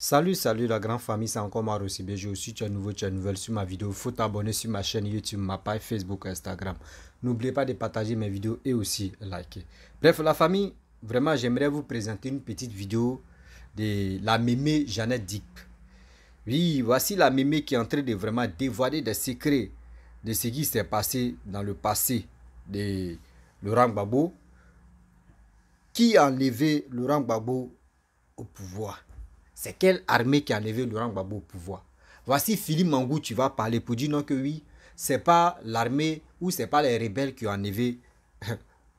Salut la grande famille, c'est encore moi Rossi BG. Aussi, tu es nouveau, tu es nouvelle sur ma vidéo. Il faut t'abonner sur ma chaîne YouTube, ma page Facebook, Instagram. N'oubliez pas de partager mes vidéos et aussi liker. Bref, la famille, vraiment, j'aimerais vous présenter une petite vidéo de la mémé Jeannette Dick. Oui, voici la mémé qui est en train de vraiment dévoiler des secrets de ce qui s'est passé dans le passé de Laurent Gbagbo. Qui a enlevé Laurent Gbagbo au pouvoir? C'est quelle armée qui a enlevé Laurent Gbagbo au pouvoir? Voici Philippe Mangou, tu vas parler pour dire non que oui, c'est pas l'armée ou c'est pas les rebelles qui ont enlevé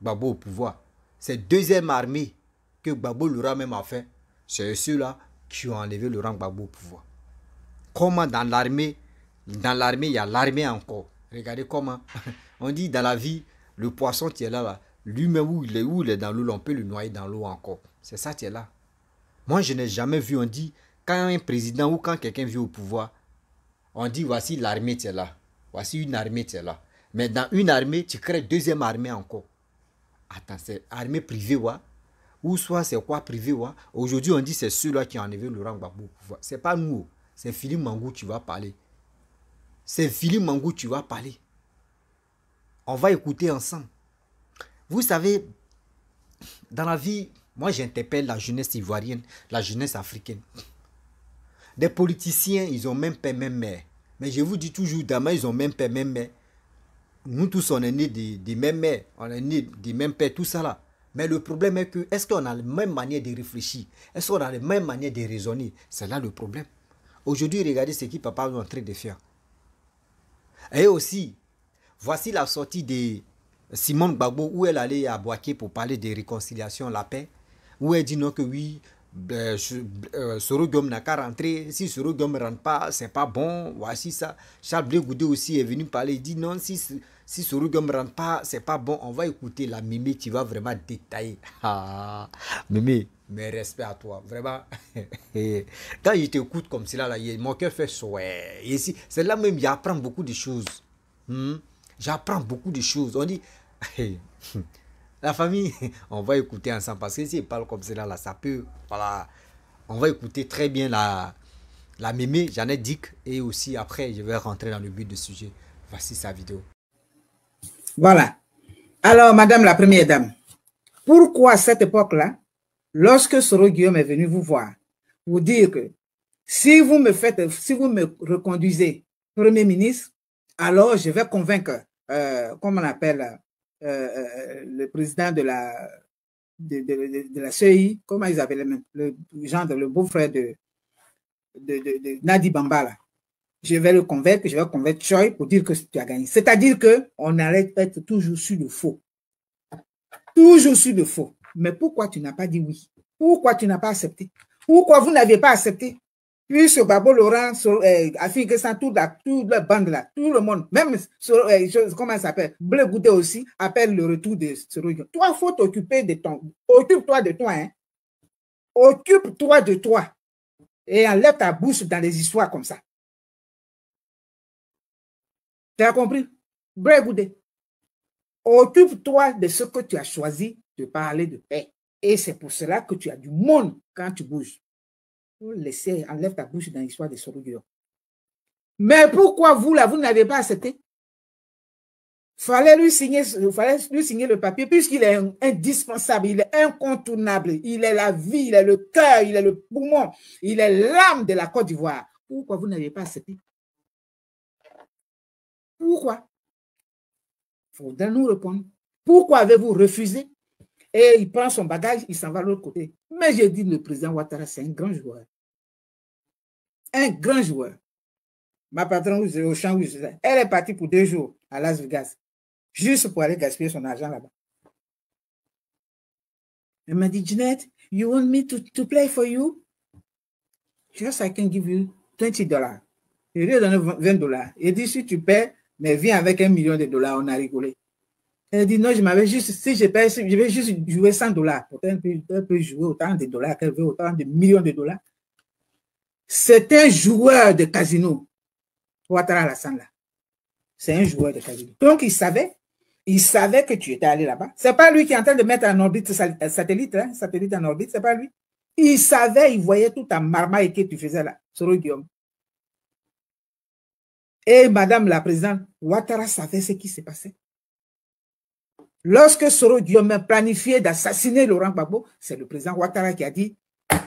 Gbagbo au pouvoir. C'est deuxième armée que Gbagbo Laurent même a fait. C'est ceux-là qui ont enlevé Laurent Gbagbo au pouvoir. Comment dans l'armée, il y a l'armée encore. Regardez comment. On dit dans la vie, le poisson qui est là, lui-même où il est dans l'eau, on peut le noyer dans l'eau encore. C'est ça qui est là. Moi, je n'ai jamais vu, on dit, quand un président ou quand quelqu'un vient au pouvoir, on dit, voici l'armée, tu es là. Voici une armée, tu es là. Mais dans une armée, tu crées deuxième armée encore. Attends, c'est armée privée, ouais. Ou soit c'est quoi privé, ouais. Aujourd'hui, on dit, c'est ceux-là qui ont enlevé Laurent Gbagbo au pouvoir. C'est pas nous. C'est Philippe Mangou, tu vas parler. C'est Philippe Mangou, tu vas parler. On va écouter ensemble. Vous savez, dans la vie, moi j'interpelle la jeunesse ivoirienne, la jeunesse africaine. Des politiciens, ils ont même père, même mère. Mais je vous dis toujours, demain, ils ont même père, même mère. Nous tous, on est nés des mêmes mères, on est nés des mêmes pères, tout ça là. Mais le problème est que, est-ce qu'on a la même manière de réfléchir? Est-ce qu'on a la même manière de raisonner? C'est là le problème. Aujourd'hui, regardez ce que papa est en train de faire. Et aussi, voici la sortie de Simone Gbagbo où elle allait à Boaké pour parler de réconciliation, la paix. Où elle dit non que oui, Soro Guillaume n'a qu'à rentrer. Si Soro Guillaume ne rentre pas, c'est pas bon. Voici ça. Charles Blé Goudé aussi est venu parler. Il dit non, si Soro Guillaume ne rentre pas, c'est pas bon. On va écouter la Mémé qui va vraiment détailler. Ah, Mémé, mes respects à toi. Vraiment. Quand il t'écoute comme cela, là, mon cœur fait souhait. Et ici, c'est là même, j'apprends beaucoup de choses. J'apprends beaucoup de choses. On dit, la famille, on va écouter ensemble parce que si il parle comme cela, là, ça peut, voilà. On va écouter très bien la mémé, Jeannette Dick, et aussi après, je vais rentrer dans le but du sujet. Voici sa vidéo. Voilà. Alors, Madame la Première Dame, pourquoi à cette époque-là, lorsque Soro Guillaume est venu vous voir, vous dire que si vous me reconduisez Premier ministre, alors je vais convaincre, comment on appelle, le président de la CEI, comment ils appellent le beau-frère de Nadi Bambala. Je vais le convaincre, je vais convaincre Choi pour dire que tu as gagné. C'est-à-dire qu'on allait être toujours sur le faux. Toujours sur le faux. Mais pourquoi tu n'as pas dit oui? Pourquoi tu n'as pas accepté? Pourquoi vous n'aviez pas accepté? Puis ce Gbagbo Laurent, Afin que ça, toute la bande là, tout le monde, même, comment ça s'appelle, Blé Goudé aussi, appelle le retour de Soro Guillaume. Toi, il faut t'occuper de ton, occupe-toi de toi, hein. Occupe-toi de toi. Et enlève ta bouche dans les histoires comme ça. Tu as compris? Blé Goudé. Occupe-toi de ce que tu as choisi de parler de paix. Et c'est pour cela que tu as du monde quand tu bouges. Laissez, enlève ta bouche dans l'histoire de Soro Guillaume. Mais pourquoi vous, là, vous n'avez pas accepté? Fallait lui signer le papier puisqu'il est indispensable, il est incontournable, il est la vie, il est le cœur, il est le poumon, il est l'âme de la Côte d'Ivoire. Pourquoi vous n'avez pas accepté? Pourquoi? Il faudra nous répondre. Pourquoi avez-vous refusé? Et il prend son bagage, il s'en va de l'autre côté. Mais j'ai dit, le président Ouattara, c'est un grand joueur. Un grand joueur. Ma patronne au champ, elle est partie pour 2 jours à Las Vegas, juste pour aller gaspiller son argent là-bas. Elle m'a dit, Jeanette, you want me to play for you? Just I can give you $20. Je lui ai donné $20. Il dit, si tu paies, mais viens avec $1 million, on a rigolé. Elle dit, non, je m'avais juste, si je paie, je vais juste jouer $100. Pourtant, elle peut jouer autant de dollars qu'elle veut, autant de millions de dollars. C'est un joueur de casino. Ouattara Alassane là. C'est un joueur de casino. Donc, il savait que tu étais allé là-bas. C'est pas lui qui est en train de mettre en orbite satellite, hein, satellite en orbite, c'est pas lui. Il savait, il voyait tout en marmaille que tu faisais là, Soro Guillaume. Et Madame la Présidente, Ouattara savait ce qui s'est passé. Lorsque Soro Guillaume a planifié d'assassiner Laurent Gbagbo, c'est le président Ouattara qui a dit,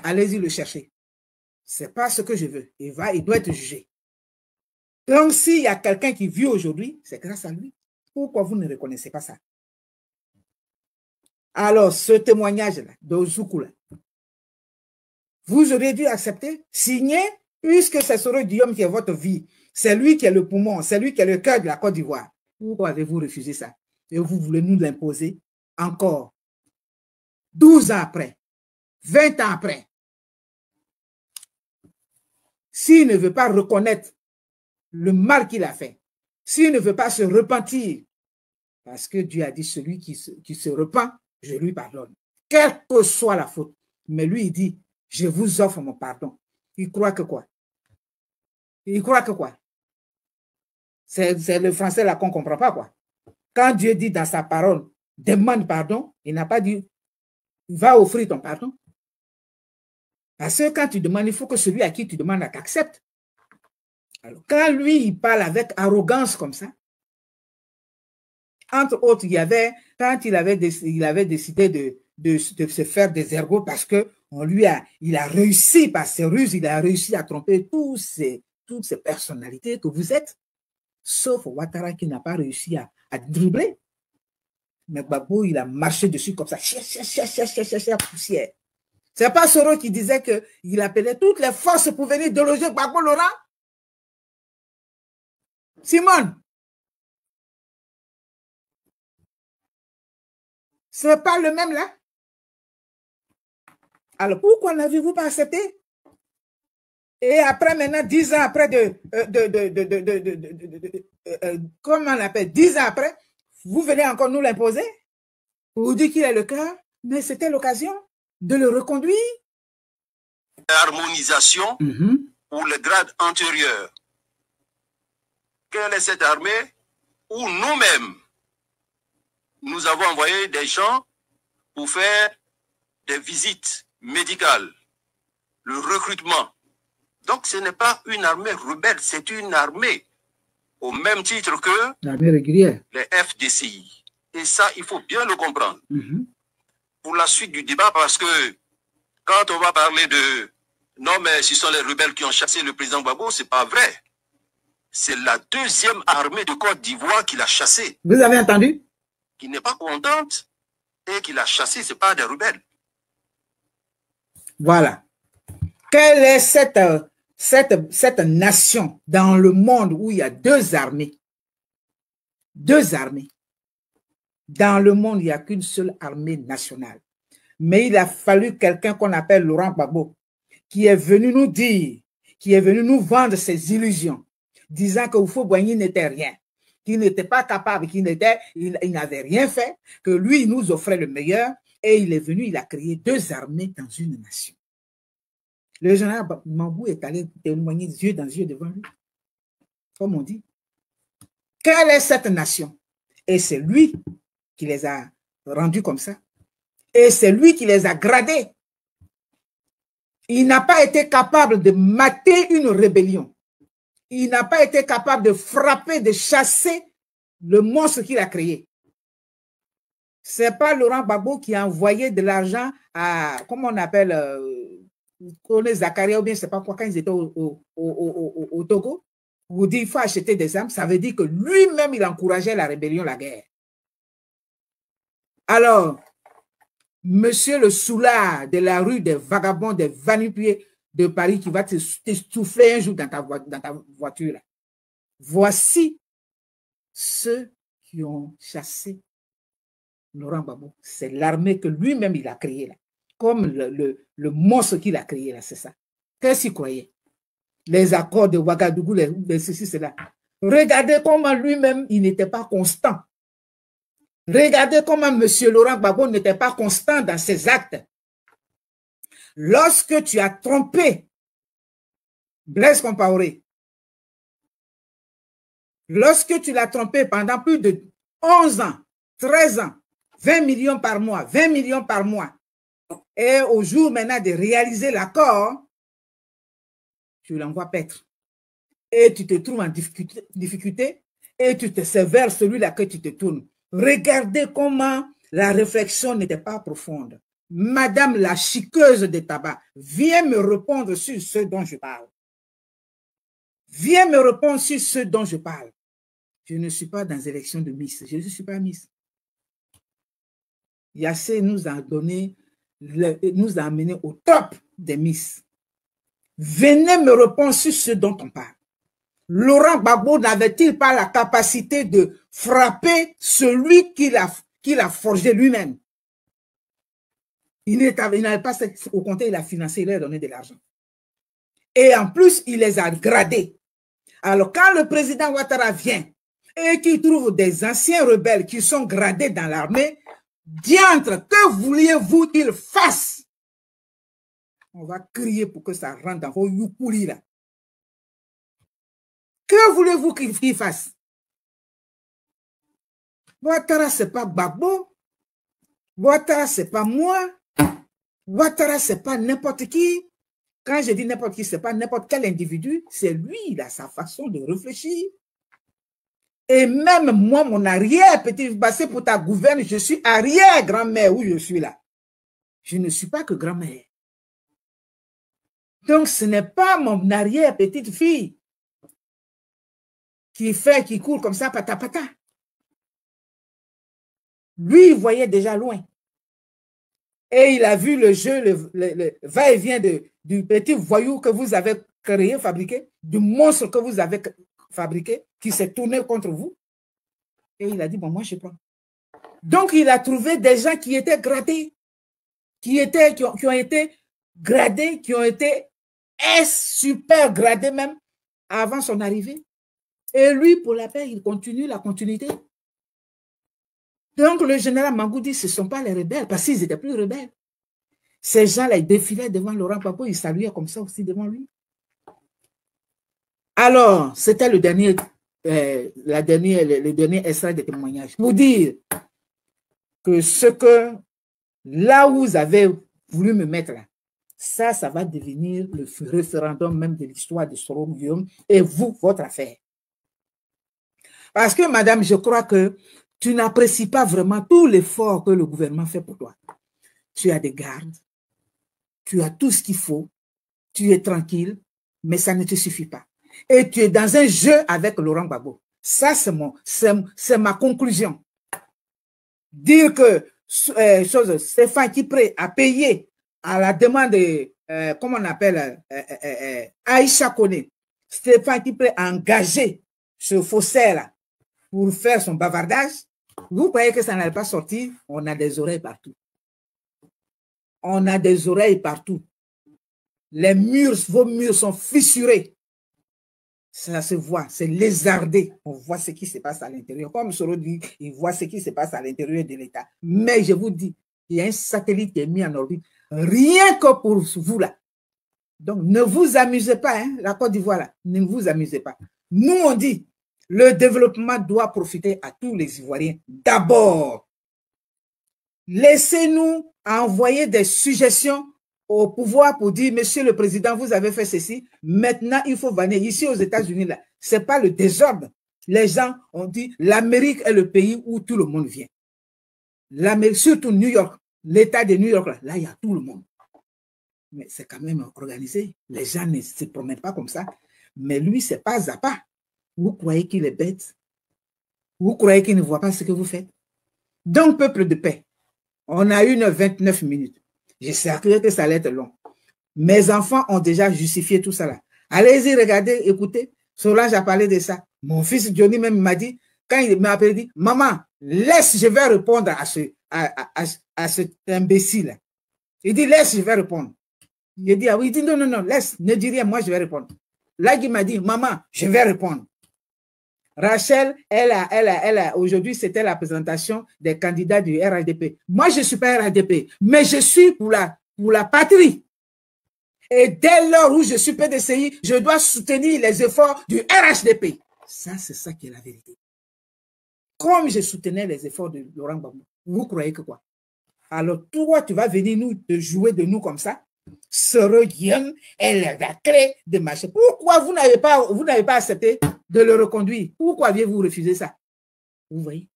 allez-y le chercher. C'est pas ce que je veux. Il doit être jugé. Donc, s'il y a quelqu'un qui vit aujourd'hui, c'est grâce à lui. Pourquoi vous ne reconnaissez pas ça? Alors, ce témoignage-là, d'Ozoukou, vous auriez dû accepter, signer, puisque c'est Soro Guillaume qui est votre vie. C'est lui qui est le poumon, c'est lui qui est le cœur de la Côte d'Ivoire. Pourquoi avez-vous refusé ça? Et vous voulez nous l'imposer encore 12 ans après, 20 ans après. S'il ne veut pas reconnaître le mal qu'il a fait, s'il ne veut pas se repentir, parce que Dieu a dit, celui qui se repent, je lui pardonne, quelle que soit la faute. Mais lui, il dit, je vous offre mon pardon. Il croit que quoi? Il croit que quoi? C'est le français là qu'on ne comprend pas, quoi. Quand Dieu dit dans sa parole, demande pardon, il n'a pas dit, va offrir ton pardon. Parce que quand tu demandes, il faut que celui à qui tu demandes accepte. Alors, quand lui, il parle avec arrogance comme ça, entre autres, quand il avait décidé de se faire des ergots parce que il a réussi par ses ruses, il a réussi à tromper toutes ces personnalités que vous êtes, sauf Ouattara qui n'a pas réussi à dribbler. Mais Gbagbo, il a marché dessus comme ça, poussière. C'est pas Soro qui disait qu'il appelait toutes les forces pour venir déloger Gbagbo Laurent? Simone, ce n'est pas le même là? Alors pourquoi n'avez-vous pas accepté? Et après, maintenant, 10 ans après comment on appelle, 10 ans après, vous venez encore nous l'imposer? Vous dites qu'il est le cas, mais c'était l'occasion de le reconduire. Harmonisation pour les grades antérieurs. Quelle est cette armée où nous-mêmes, nous avons envoyé des gens pour faire des visites médicales, le recrutement. Donc ce n'est pas une armée rebelle, c'est une armée au même titre que l'armée régulière, les FDCI. Et ça, il faut bien le comprendre. Pour la suite du débat, parce que quand on va parler de non, mais ce sont les rebelles qui ont chassé le président Gbagbo, c'est pas vrai. C'est la deuxième armée de Côte d'Ivoire qui l'a chassé. Vous avez entendu? Qui n'est pas contente et qui l'a chassé, c'est pas des rebelles. Voilà. Quelle est cette nation dans le monde où il y a deux armées? Deux armées. Dans le monde, il n'y a qu'une seule armée nationale. Mais il a fallu quelqu'un qu'on appelle Laurent Gbagbo, qui est venu nous dire, qui est venu nous vendre ses illusions, disant que Houphouët-Boigny n'était rien, qu'il n'était pas capable, qu'il n'avait rien fait, que lui, il nous offrait le meilleur, et il est venu, il a créé deux armées dans une nation. Le général Mambou est allé témoigner yeux dans yeux devant lui, comme on dit. Quelle est cette nation? Et c'est lui qui les a rendus comme ça. Et c'est lui qui les a gradés. Il n'a pas été capable de mater une rébellion. Il n'a pas été capable de frapper, de chasser le monstre qu'il a créé. Ce n'est pas Laurent Gbagbo qui a envoyé de l'argent à, comment on appelle, Colonel Zakaria, ou bien je ne sais pas quoi, quand ils étaient au Togo, vous dit qu'il faut acheter des armes, ça veut dire que lui-même, il encourageait la rébellion, la guerre. Alors, monsieur le soulard de la rue des vagabonds, des vanipiers de Paris qui va te souffler un jour dans ta voiture, là. Voici ceux qui ont chassé Laurent Gbagbo. C'est l'armée que lui-même il a créée là. Comme le monstre qu'il a créé là, c'est ça. Qu'est-ce qu'il croyait? Les accords de Ouagadougou, les ceci, cela. Regardez comment lui-même il n'était pas constant. Regardez comment M. Laurent Gbagbo n'était pas constant dans ses actes. Lorsque tu as trompé Blaise Compaoré, lorsque tu l'as trompé pendant plus de 11 ans, 13 ans, 20 millions par mois, 20 millions par mois, Et au jour maintenant de réaliser l'accord, tu l'envoies paître. Et tu te trouves en difficulté et tu te sévères celui-là que tu te tournes. Regardez comment la réflexion n'était pas profonde. Madame la chiqueuse de tabac, viens me répondre sur ce dont je parle. Viens me répondre sur ce dont je parle. Je ne suis pas dans l'élection de Miss. Je ne suis pas Miss. Yassé nous a donné, nous a amené au top des Miss. Venez me répondre sur ce dont on parle. Laurent Gbagbo n'avait-il pas la capacité de frapper celui qui l'a forgé lui-même? Il n'avait pas au compte, il a financé, il leur a donné de l'argent. Et en plus, il les a gradés. Alors, quand le président Ouattara vient et qu'il trouve des anciens rebelles qui sont gradés dans l'armée, diantre, que vouliez-vous qu'il fasse? On va crier pour que ça rentre dans vos youpoulis là. Que voulez-vous qu'il fasse? Ouattara, ce n'est pas Gbagbo. Ouattara, ce n'est pas moi. Ouattara, ce n'est pas n'importe qui. Quand je dis n'importe qui, ce n'est pas n'importe quel individu. C'est lui, il a sa façon de réfléchir. Et même moi, mon arrière-petit, c'est pour ta gouverne, je suis arrière-grand-mère où je suis là. Je ne suis pas que grand-mère. Donc, ce n'est pas mon arrière-petite fille qui court comme ça, pata. Lui, il voyait déjà loin. Et il a vu le jeu, le va-et-vient du petit voyou que vous avez créé, fabriqué, du monstre que vous avez fabriqué, qui s'est tourné contre vous. Et il a dit, bon, moi, je prends. Donc, il a trouvé des gens qui étaient gradés, qui ont été gradés, qui ont été super gradés même avant son arrivée. Et lui, pour la paix, il continue la continuité. Donc, le général Mangou dit, ce ne sont pas les rebelles, parce qu'ils étaient plus rebelles. Ces gens-là, ils défilaient devant Laurent Gbagbo, ils saluaient comme ça aussi devant lui. Alors, c'était le dernier extrait de témoignage. Pour dire que là où vous avez voulu me mettre là, ça va devenir le référendum même de l'histoire de Soro Guillaume et vous, votre affaire. Parce que, madame, je crois que tu n'apprécies pas vraiment tout l'effort que le gouvernement fait pour toi. Tu as des gardes, tu as tout ce qu'il faut, tu es tranquille, mais ça ne te suffit pas. Et tu es dans un jeu avec Laurent Gbagbo. Ça, c'est ma conclusion. Dire que Stéphane Kipré a payé à la demande de, comment on appelle, Aïcha Kone, Stéphane Kipré a engagé ce faussaire-là pour faire son bavardage. Vous croyez que ça n'allait pas sortir? On a des oreilles partout. On a des oreilles partout. Les murs, vos murs sont fissurés. Ça se voit, c'est lézardé. On voit ce qui se passe à l'intérieur. Comme Soro dit, il voit ce qui se passe à l'intérieur de l'État. Mais je vous dis, il y a un satellite qui est mis en orbite, rien que pour vous là. Donc, ne vous amusez pas, hein, la Côte d'Ivoire là, ne vous amusez pas. Nous, on dit, le développement doit profiter à tous les Ivoiriens. D'abord, laissez-nous envoyer des suggestions au pouvoir pour dire, monsieur le président, vous avez fait ceci, maintenant il faut venir. Ici aux États-Unis, là, ce n'est pas le désordre. Les gens ont dit, l'Amérique est le pays où tout le monde vient. L'Amérique, surtout New York, l'État de New York, là, il y a tout le monde. Mais c'est quand même organisé. Les gens ne se promènent pas comme ça. Mais lui, c'est pas à pas. Vous croyez qu'il est bête? Vous croyez qu'il ne voit pas ce que vous faites? Donc, peuple de paix, on a eu 29 minutes. Je sais que ça allait être long. Mes enfants ont déjà justifié tout ça là. Allez-y, regardez, écoutez. Solange a parlé de ça. Mon fils Johnny même m'a dit, quand il m'a appelé, il dit, maman, laisse, je vais répondre à cet imbécile. Il dit, laisse, je vais répondre. Il dit, ah oui, il dit, non, laisse, ne dis rien, moi je vais répondre. Là, il m'a dit, maman, je vais répondre. Rachel, aujourd'hui, c'était la présentation des candidats du RHDP. Moi, je ne suis pas RHDP, mais je suis pour la patrie. Et dès lors où je suis PDCI, je dois soutenir les efforts du RHDP. Ça, c'est ça qui est la vérité. Comme je soutenais les efforts de Laurent Gbagbo, vous croyez que quoi? Alors, toi, tu vas venir nous te jouer de nous comme ça. Sœur Guillaume, elle est la clé de machin. Pourquoi vous n'avez pas accepté de le reconduire? Pourquoi aviez-vous refusé ça? Vous voyez?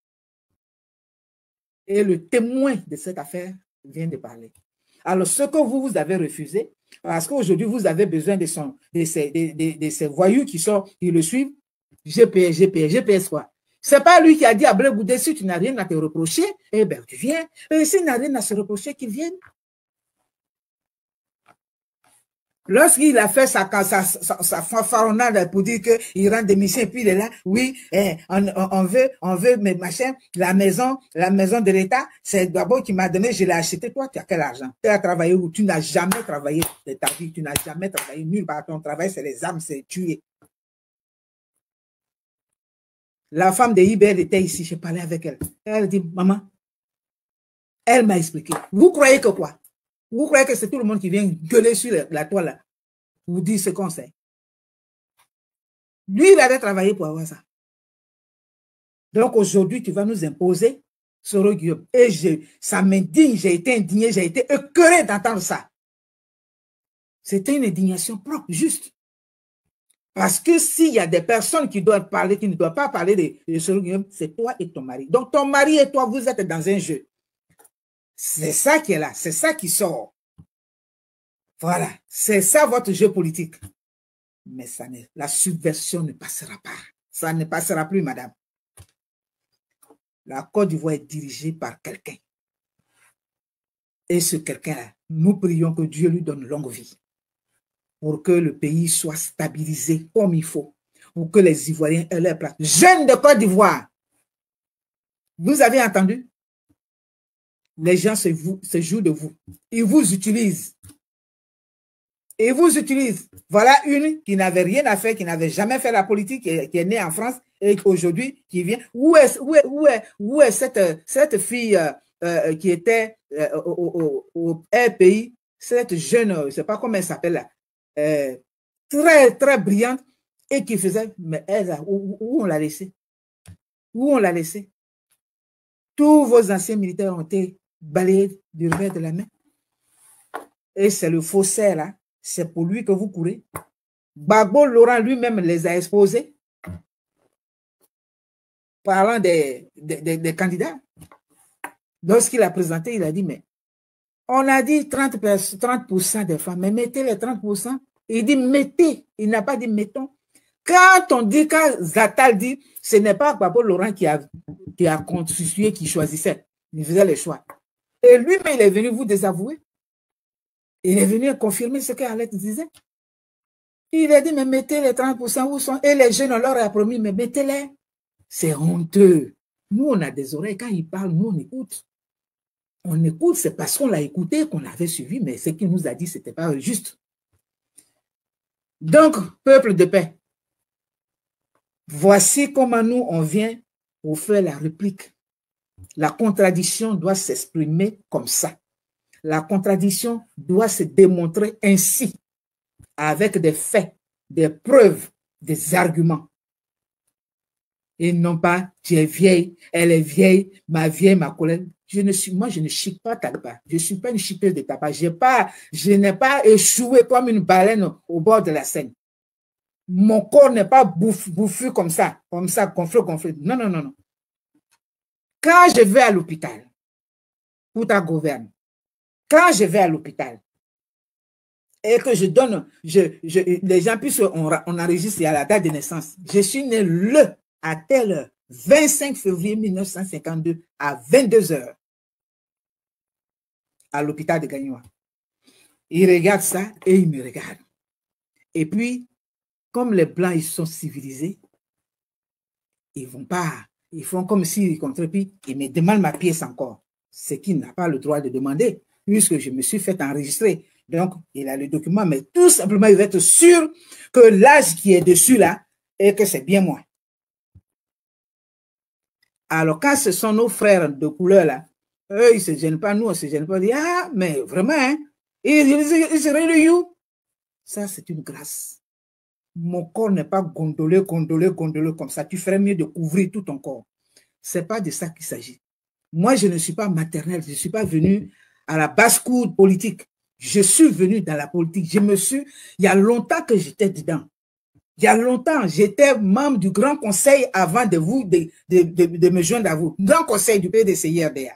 Et le témoin de cette affaire vient de parler. Alors, ce que vous avez refusé, parce qu'aujourd'hui, vous avez besoin de ces voyous qui le suivent, GPS quoi. C'est pas lui qui a dit à Blé Goudé, si tu n'as rien à te reprocher, eh bien, tu viens. Et s'il n'a rien à se reprocher, qu'il vienne. Lorsqu'il a fait sa fanfaronnade pour dire qu'il rend démission, puis il est là, oui, on veut, mais machin, la maison de l'État, c'est d'abord qui m'a donné, je l'ai acheté. Toi, tu as quel argent? Tu as travaillé où? Tu n'as jamais travaillé de ta vie, tu n'as jamais travaillé nulle part. Ton travail, c'est les armes, c'est tuer. La femme de IBL était ici, j'ai parlé avec elle. Elle dit, maman, elle m'a expliqué. Vous croyez que quoi? Vous croyez que c'est tout le monde qui vient gueuler sur la toile là, vous dire ce qu'on sait? Lui, il avait travaillé pour avoir ça. Donc aujourd'hui, tu vas nous imposer Soro Guillaume. Et ça m'indigne, j'ai été indigné, j'ai été écœuré d'entendre ça. C'était une indignation propre, juste. Parce que s'il y a des personnes qui doivent parler, qui ne doivent pas parler de Soro Guillaume, c'est toi et ton mari. Donc ton mari et toi, vous êtes dans un jeu. C'est ça qui est là, c'est ça qui sort. Voilà, c'est ça votre jeu politique. Mais la subversion ne passera pas. Ça ne passera plus, madame. La Côte d'Ivoire est dirigée par quelqu'un. Et ce quelqu'un-là, nous prions que Dieu lui donne longue vie pour que le pays soit stabilisé comme il faut, pour que les Ivoiriens aient leur place. Jeunes de Côte d'Ivoire, vous avez entendu? Les gens se jouent de vous. Ils vous utilisent. Ils vous utilisent. Voilà une qui n'avait rien à faire, qui n'avait jamais fait la politique, qui est née en France et aujourd'hui qui vient. Où est cette fille qui était au RPI, cette jeune, je ne sais pas comment elle s'appelle là, très, très brillante et qui faisait, mais elle, où on l'a laissée? Où on l'a laissée? Tous vos anciens militaires ont été balayés du revers de la main. Et c'est le faussaire là, c'est pour lui que vous courez. Gbagbo Laurent lui-même les a exposés. Parlant des candidats. Lorsqu'il a présenté, il a dit, mais on a dit 30% des femmes, mais mettez les 30%. Il dit mettez, il n'a pas dit mettons. Quand Zatal dit, ce n'est pas Gbagbo Laurent qui a constitué, qui choisissait, il faisait les choix. Et lui-même, il est venu vous désavouer. Il est venu confirmer ce qu'Alex disait. Il a dit, mais mettez les 30% où sont. Et les jeunes, on leur a promis, mais mettez-les. C'est honteux. Nous, on a des oreilles. Quand ils parlent, nous, on écoute. On écoute, c'est parce qu'on l'a écouté, qu'on l'avait suivi, mais ce qu'il nous a dit, ce n'était pas juste. Donc, peuple de paix, voici comment nous, on vient pour faire la réplique. La contradiction doit s'exprimer comme ça. La contradiction doit se démontrer ainsi, avec des faits, des preuves, des arguments. Et non pas, tu es vieille, elle est vieille, ma collègue. Moi, je ne chipe pas tabac. Je ne suis pas une chipeuse de tabac. Je n'ai pas échoué comme une baleine au bord de la Seine. Mon corps n'est pas bouffu comme ça, gonflé. Non, non, non, non. Quand je vais à l'hôpital, pour ta gouverne, quand je vais à l'hôpital et que je donne, les gens puissent, on enregistre à la date de naissance. Je suis né à telle heure, 25 février 1952 à 22 h à l'hôpital de Gagnoa. Ils regardent ça et ils me regardent. Et puis, comme les Blancs, ils sont civilisés, ils vont pas, ils font comme s'ils contrepient, ils me demandent ma pièce encore, ce qu'il n'a pas le droit de demander, puisque je me suis fait enregistrer. Donc, il a le document, mais tout simplement, il va être sûr que l'âge qui est dessus là, et que c'est bien moi. Alors, quand ce sont nos frères de couleur là, eux, ils ne se gênent pas, nous, on ne se gêne pas. Ils disent, ah, mais vraiment, hein, ils seraient de you. Ça, c'est une grâce. Mon corps n'est pas gondolé comme ça. Tu ferais mieux de couvrir tout ton corps. Ce n'est pas de ça qu'il s'agit. Moi, je ne suis pas maternelle, je ne suis pas venue à la basse-cour politique. Je suis venue dans la politique. Il y a longtemps que j'étais dedans. Il y a longtemps, j'étais membre du Grand Conseil avant de me joindre à vous. Grand Conseil du PDCI-RDA.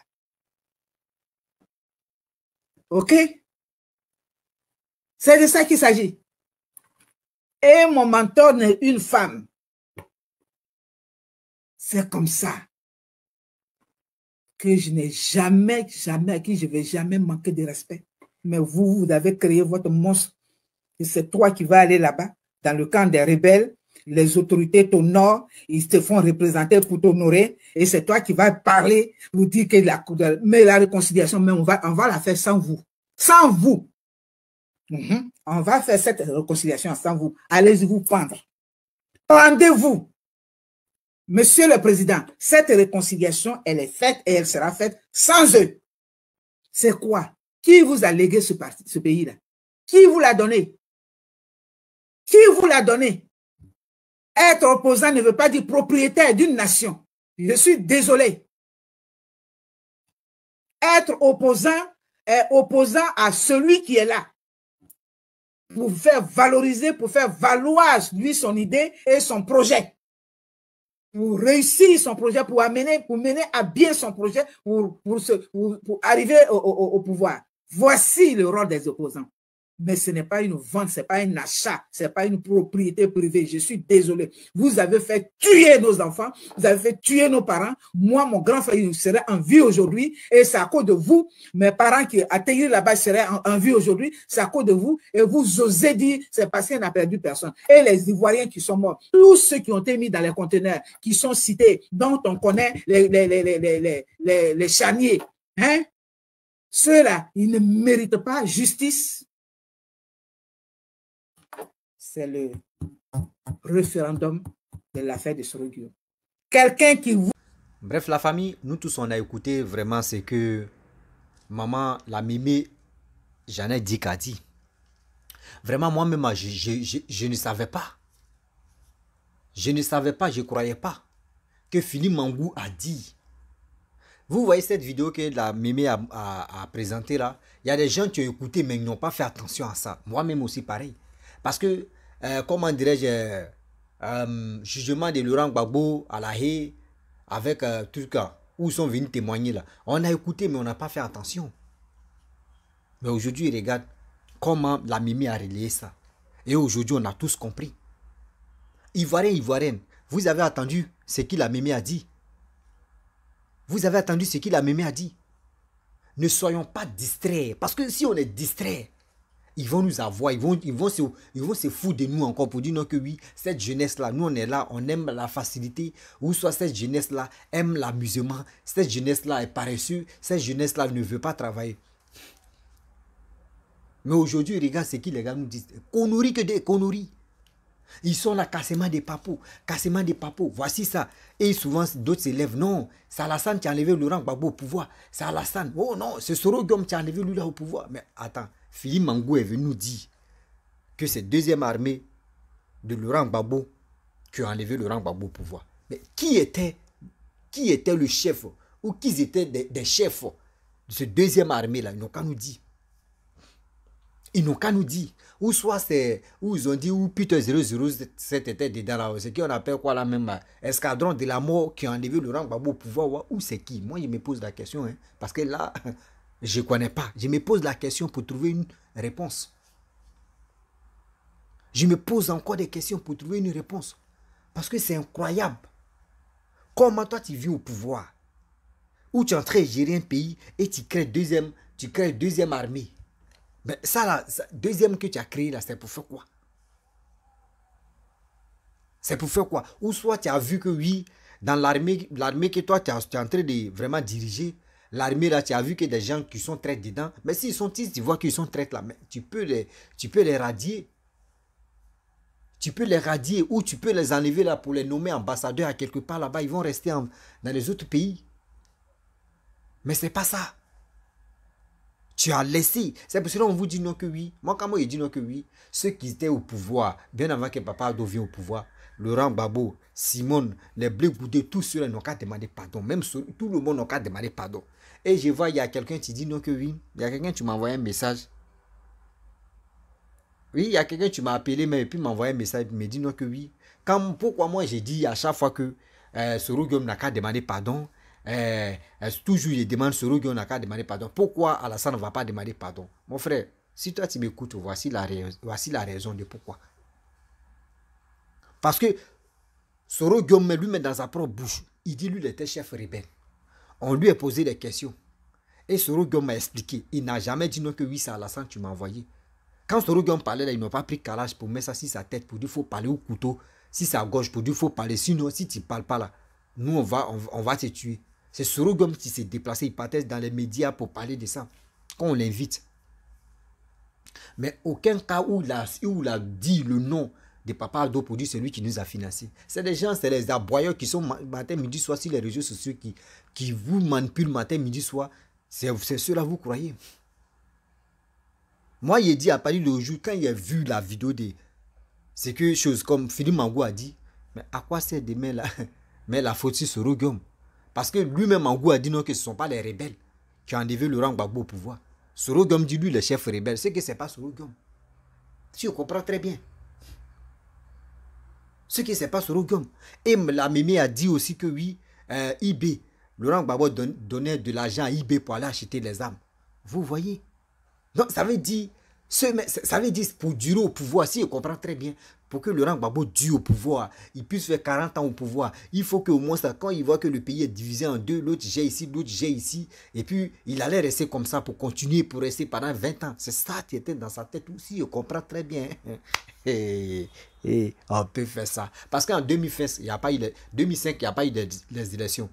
OK? C'est de ça qu'il s'agit. Et mon mentor est une femme. C'est comme ça que je n'ai jamais, à qui je ne vais jamais manquer de respect. Mais vous avez créé votre monstre. Et c'est toi qui vas aller là-bas, dans le camp des rebelles. Les autorités t'honorent, ils te font représenter pour t'honorer. Et c'est toi qui vas parler pour dire que la réconciliation, mais on va la faire sans vous. Sans vous. On va faire cette réconciliation sans vous. Allez-y vous pendre. Pendez-vous. Monsieur le Président, cette réconciliation, elle est faite et elle sera faite sans eux. C'est quoi? Qui vous a légué ce pays-là? Qui vous l'a donné? Qui vous l'a donné? Être opposant ne veut pas dire propriétaire d'une nation. Je suis désolé. Être opposant est opposant à celui qui est là. Pour faire valoriser, pour faire valoir lui son idée et son projet. Pour réussir son projet, pour mener à bien son projet, pour arriver au pouvoir. Voici le rôle des opposants. Mais ce n'est pas une vente, ce n'est pas un achat, ce n'est pas une propriété privée. Je suis désolé. Vous avez fait tuer nos enfants, vous avez fait tuer nos parents. Moi, mon grand frère, il serait en vie aujourd'hui et c'est à cause de vous. Mes parents qui atteignent là-bas seraient en vie aujourd'hui, c'est à cause de vous. Et vous osez dire, c'est parce qu'on n'a perdu personne. Et les Ivoiriens qui sont morts, tous ceux qui ont été mis dans les conteneurs, qui sont cités, dont on connaît les charniers, hein? Ceux-là, ils ne méritent pas justice. C'est le référendum de l'affaire de Soro Guio. Quelqu'un qui vous... Bref, la famille, nous tous, on a écouté vraiment ce que maman, la mémé, Jeannette Dick a dit. Vraiment, moi-même, je ne savais pas. Je ne savais pas, je ne croyais pas que Philippe Mangou a dit. Vous voyez cette vidéo que la mémé a présentée là. Il y a des gens qui ont écouté, mais ils n'ont pas fait attention à ça. Moi-même aussi, pareil. Parce que, comment dirais-je, jugement de Laurent Gbagbo à la haie, avec tout le cas, où ils sont venus témoigner là. On a écouté, mais on n'a pas fait attention. Mais aujourd'hui, regarde comment la Mimi a relayé ça. Et aujourd'hui, on a tous compris. Ivoirien, Ivoirienne, vous avez attendu ce que la Mimi a dit. Vous avez attendu ce que la Mimi a dit. Ne soyons pas distraits. Parce que si on est distrait, ils vont nous avoir, ils vont se foutre de nous encore pour dire non que oui, cette jeunesse-là, nous on est là, on aime la facilité, ou soit cette jeunesse-là aime l'amusement, cette jeunesse-là est paresseuse, cette jeunesse-là ne veut pas travailler. Mais aujourd'hui, regarde ce que les gars nous disent. Conneries que des conneries. Ils sont là, cassement des papous, cassement des papous. Voici ça. Et souvent, d'autres s'élèvent. Non, c'est Alassane qui a enlevé Laurent Gbagbo au pouvoir. C'est Alassane. Oh non, c'est Soro Guillaume qui a enlevé lui là au pouvoir. Mais attends, Philippe Mangou est venu nous dire que c'est deuxième armée de Laurent Gbagbo qui a enlevé Laurent Gbagbo au pouvoir. Mais qui était le chef ou qui étaient des chefs de cette deuxième armée là? Ils n'ont qu'à nous dire. Ils n'ont qu'à nous dire. Ou soit c'est, où ils ont dit, où Peter 007 était dedans là, c'est qui on appelle quoi là même, escadron de la mort qui a enlevé Laurent Gbagbo au pouvoir, ou c'est qui? Moi je me pose la question, hein, parce que là, je ne connais pas. Je me pose la question pour trouver une réponse. Je me pose encore des questions pour trouver une réponse. Parce que c'est incroyable. Comment toi tu vis au pouvoir, où tu es en train de gérer un pays et tu crées deuxième armée. Mais ça là, deuxième que tu as créé là, c'est pour faire quoi? C'est pour faire quoi? Ou soit tu as vu que oui, dans l'armée que toi tu es en train de vraiment diriger, l'armée là, tu as vu que des gens qui sont traites dedans, mais s'ils sont tu vois qu'ils sont traites là, mais tu peux les radier. Tu peux les radier ou tu peux les enlever là pour les nommer ambassadeurs à quelque part là-bas, ils vont rester dans les autres pays. Mais c'est pas ça. Tu as laissé. C'est pour cela qu'on vous dit non que oui. Moi, quand moi, je dis non que oui, ceux qui étaient au pouvoir, bien avant que Papa Ado vienne au pouvoir, Laurent Gbagbo, Simone, les Blé Goudé, tous ceux-là n'ont qu'à demander pardon. Même tout le monde n'a qu'à demander pardon. Et je vois, il y a quelqu'un qui dit non que oui. Il y a quelqu'un qui m'a envoyé un message. Oui, il y a quelqu'un qui m'a appelé, mais puis m'a envoyé un message, il me dit non que oui. Pourquoi moi j'ai dit à chaque fois que Soro Guillaume n'a qu'à demander pardon, toujours il demande Soro Guillaume n'a qu'à demander pardon. Pourquoi Alassane ne va pas demander pardon? Mon frère, si toi tu m'écoutes, voici la raison de pourquoi. Parce que Soro Guillaume lui-même dans sa propre bouche, il dit lui il était chef rebelle. On lui a posé des questions. Et Soro Guillaume m'a expliqué. Il n'a jamais dit non que oui, c'est Alassane que tu m'as envoyé. Quand Soro Guillaume parlait là, ils n'ont pas pris calage pour mettre ça sur sa tête, pour dire qu'il faut parler au couteau, si c'est à gauche, pour dire qu'il faut parler. Sinon, si tu ne parles pas là, nous on va te tuer. C'est Soro Guillaume qui s'est déplacé, il partait dans les médias pour parler de ça, quand on l'invite. Mais aucun cas où il a dit le nom de Papa Ado pour dire c'est lui qui nous a financé. C'est des gens, c'est les aboyeurs qui sont matin, midi, soir sur les réseaux sociaux qui vous manipulent matin, midi, soir. C'est ceux-là vous croyez. Moi, il dit à Paris le jour, quand il a vu la vidéo de... C'est que chose comme Philippe Mangou a dit, mais à quoi sert de mettre la faute sur Soro Guillaume? Parce que lui-même Mangou a dit non que ce ne sont pas les rebelles qui ont enlevé Laurent Gbagbo au pouvoir. Soro Guillaume dit lui le chef rebelle, c'est que ce n'est pas Soro Guillaume. Si on comprend très bien. Ce que ce n'est pas Soro Guillaume. Et la Mémé a dit aussi que oui, IB, Laurent Gbagbo donnait de l'argent à IB pour aller acheter les armes. Vous voyez? Donc, ça veut dire pour durer au pouvoir, si on comprend très bien, pour que Laurent Gbagbo dure au pouvoir, il puisse faire 40 ans au pouvoir, il faut qu'au moins, quand il voit que le pays est divisé en deux, l'autre j'ai ici, l'autre j'ai ici, et puis il allait rester comme ça pour continuer, pour rester pendant 20 ans. C'est ça qui était dans sa tête aussi, on comprend très bien. Et on peut faire ça. Parce qu'en 2005, il n'y a pas eu des élections.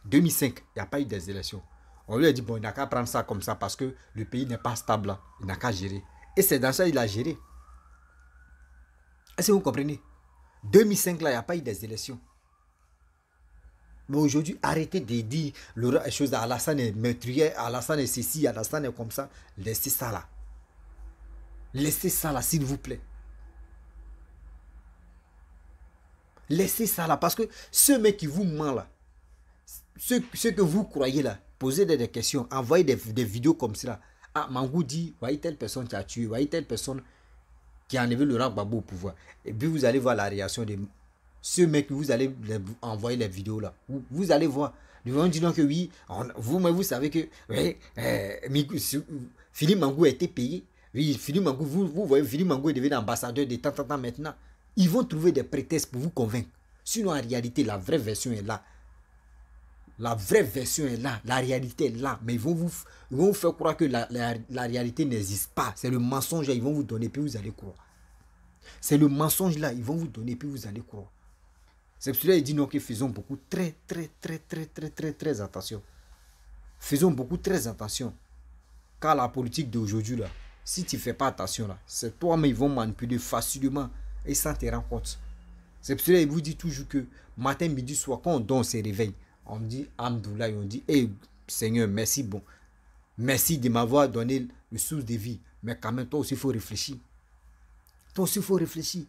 2005, il n'y a pas eu des élections. On lui a dit, bon, il n'a qu'à prendre ça comme ça parce que le pays n'est pas stable là. Il n'a qu'à gérer. Et c'est dans ça qu'il a géré. Est-ce que vous comprenez? 2005 là, il n'y a pas eu des élections. Mais aujourd'hui, arrêtez de dire les choses à Alassane est meurtrier, Alassane est ceci, Alassane est comme ça. Laissez ça là. Laissez ça là, s'il vous plaît. Laissez ça là. Parce que ce mec qui vous ment là, ce que vous croyez là, posez des questions, envoyez des vidéos comme ça. Ah, Mangou dit, voyez telle personne qui a tué, voyez telle personne qui a enlevé Laurent Gbagbo au pouvoir. Et puis vous allez voir la réaction de ce mec, vous allez envoyer les vidéos là. Vous allez voir. Ils vont dire que oui, vous savez que oui, Philippe Mangou a été payé. Oui, Philippe Mangou, vous voyez, Philippe Mangou est devenu ambassadeur de temps en temps maintenant. Ils vont trouver des prétextes pour vous convaincre. Sinon, en réalité, la vraie version est là. La vraie version est là, la réalité est là, mais ils vont vous faire croire que la réalité n'existe pas. C'est le mensonge là, ils vont vous donner, puis vous allez croire. C'est le mensonge là, ils vont vous donner, puis vous allez croire. C'est pour cela qu'il dit non, que faisons beaucoup, très attention. Faisons beaucoup, très attention. Car la politique d'aujourd'hui là, si tu ne fais pas attention là, c'est toi, mais ils vont manipuler facilement et sans te rendre compte. C'est pour cela qu'il vous dit toujours que matin, midi, soir, quand on dort, on se réveille. On dit Amdoulaye, on dit hey, Seigneur, merci, bon. Merci de m'avoir donné le source de vie. Mais quand même, toi aussi, il faut réfléchir. Toi aussi, il faut réfléchir.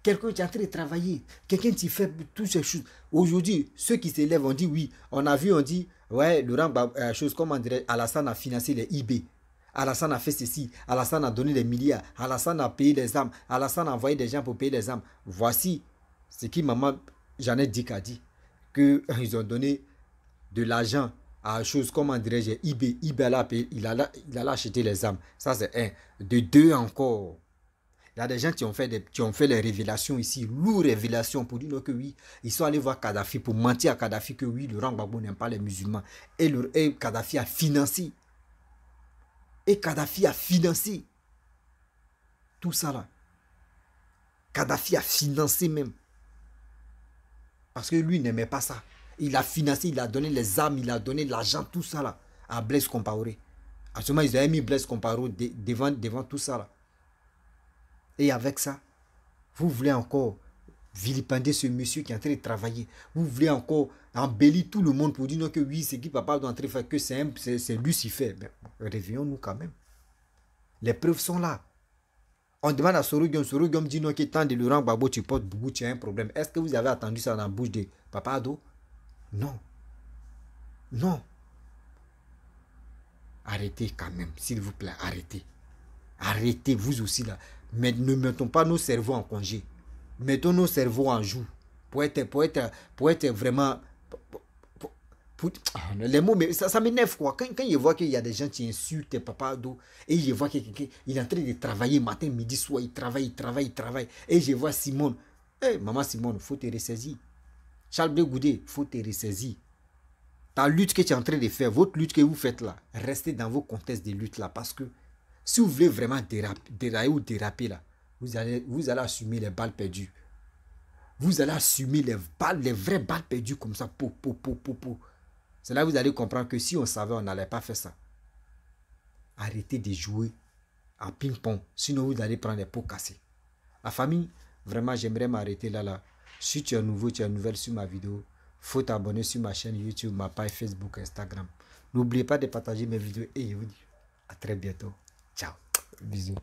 Quelqu'un qui est en train de travailler, quelqu'un qui fait toutes ces choses. Aujourd'hui, ceux qui s'élèvent, on dit oui. On a vu, on dit, ouais, Laurent, chose comme on dirait, Alassane a financé les IB. Alassane a fait ceci. Alassane a donné des milliards. Alassane a payé les armes. Alassane a envoyé des gens pour payer les armes. Voici ce que maman Jeannette Dick a dit. Qu'ils ont donné de l'argent à chose, comment dirais-je, IB. IB il a acheté les armes. Ça, c'est un. De deux encore. Il y a des gens qui ont fait les révélations ici, lourdes révélations pour dire que oui, ils sont allés voir Kadhafi pour mentir à Kadhafi que oui, Laurent Gbagbo n'aime pas les musulmans. Et Kadhafi a financé. Et Kadhafi a financé. Tout ça là. Kadhafi a financé même. Parce que lui n'aimait pas ça. Il a financé, il a donné les armes, il a donné l'argent, tout ça là, à Blaise Compaoré. À ce moment, ils avaient mis Blaise Compaoré devant tout ça là. Et avec ça, vous voulez encore vilipender ce monsieur qui est en train de travailler. Vous voulez encore embellir tout le monde pour dire non, que oui, c'est qui papa doit entrer faire, que c'est Lucifer. Mais réveillons-nous quand même. Les preuves sont là. On demande à Sorogum dit non, que tant de Laurent Gbagbo, tu portes beaucoup, tu as un problème. Est-ce que vous avez attendu ça dans la bouche de Papa Ado? Non. Non. Arrêtez quand même, s'il vous plaît, arrêtez. Arrêtez, vous aussi là. Mais ne mettons pas nos cerveaux en congé. Mettons nos cerveaux en joue. Pour être vraiment... les mots, mais ça m'énerve quoi. Quand je vois qu'il y a des gens qui insultent Papa Ado, et je vois qu'il est en train de travailler matin, midi, soir, il travaille. Et je vois Simone. Hey, maman Simone, il faut te ressaisir. Charles Blé Goudé, il faut te ressaisir. Ta lutte que tu es en train de faire, votre lutte que vous faites là, restez dans vos contextes de lutte là. Parce que si vous voulez vraiment dérailler ou déraper là, vous allez assumer les balles perdues. Vous allez assumer les vraies balles perdues comme ça. C'est là que vous allez comprendre que si on savait, on n'allait pas faire ça. Arrêtez de jouer à ping-pong. Sinon, vous allez prendre des pots cassés. La famille, vraiment, j'aimerais m'arrêter là. Si tu es nouveau, tu es nouvelle sur ma vidéo, faut t'abonner sur ma chaîne YouTube, ma page Facebook, Instagram. N'oubliez pas de partager mes vidéos et je vous dis à très bientôt. Ciao. Bisous.